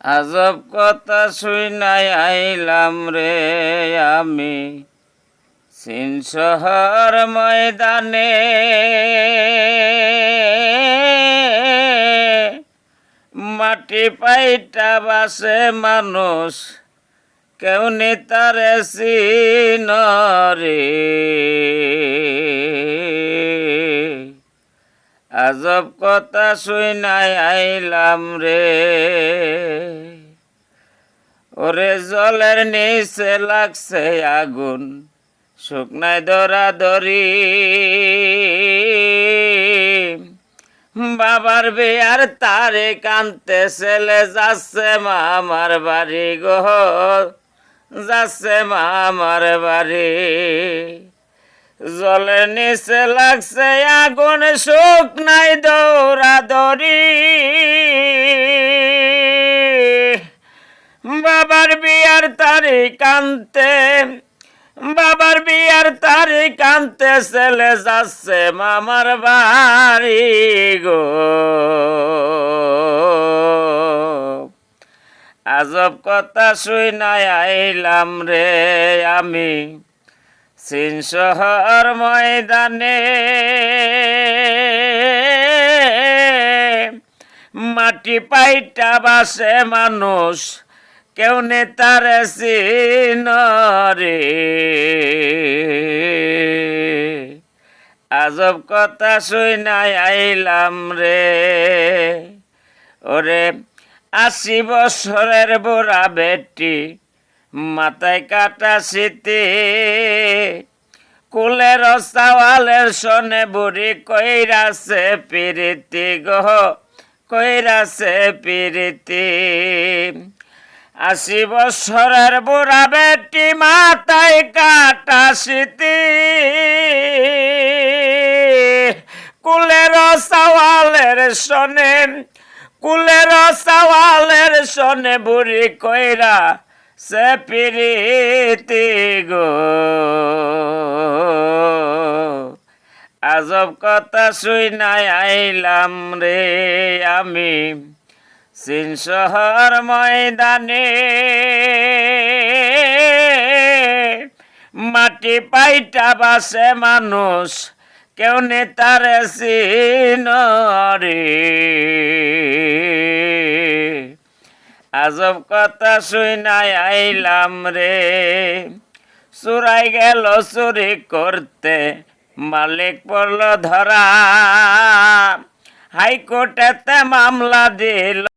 আজব কথা শুনাই আইলাম রে আমি সিন শহর ময়দানে। মাটি পাইটা বাসে মানুষ, কেউ নেতারে সিনরে। আজব কথা শুনাই আইলাম রে। ওরে জলের নিচে লাগছে আগুন, শুকনায় দৌড়াদৌড়ি। বাবার বিয়ার তারে কানতে ছেলে যাচ্ছে মামার বাড়ি গো, যাচ্ছে মামার বাড়ি। জলের নিচে লাগছে আগুন, শুকনায় দৌড়াদৌড়ি। বাবার বিয়ার তারিখ আনতে, বাবার বিয়ার তারিখ আনতে ছেলে যাচ্ছে মামার বাড়ি গো। আজব কথা শুনাই আইলাম রে আমি সিন শহর ময়দানে। মাটি পাইটা বাসে মানুষ, কেউ নেতারে সিনরে। আজব কথা শুনাই আইলাম রে। ওরে ৮০ বছরের বুড়া বেটি, মাথায় কাটা স্মৃতি। কুলের চাওয়ালের সনে বুড়ি কইরাছে পিরিতি গো, কইরাছে পিরিতি। ৮০ বছরের বুড়া বেটি, মাথায় কাটা স্মৃতি। কুলের চাওয়ালের সনে, কুলের চাওয়ালের সনে বুড়ি কইরা সে পিরিতি গো। আজব কথা শুনাই আইলাম রে আমি সিন শহর ময়দানে। মাটি পাইটা বাসে মানুষ, কেউ নেতারে সিনরে। আজব কথা শুনাই আইলাম রে। চুরাই গেল চুরি করতে, মালিক পড়ল ধরা। হাইকোর্টেতে মামলা দিল।